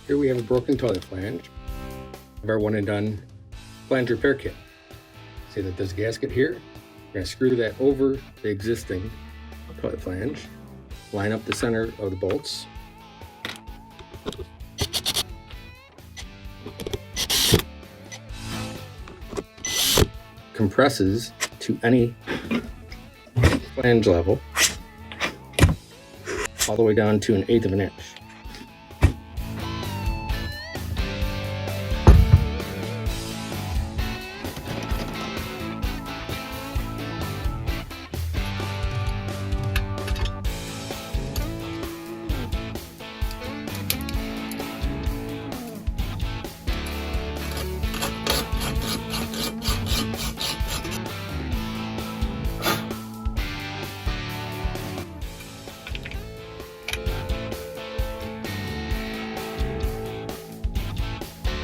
Here we have a broken toilet flange of our one and done flange repair kit. See that there's a gasket here. We're going to screw that over the existing toilet flange, line up the center of the bolts, compresses to any flange level all the way down to 1/8 of an inch.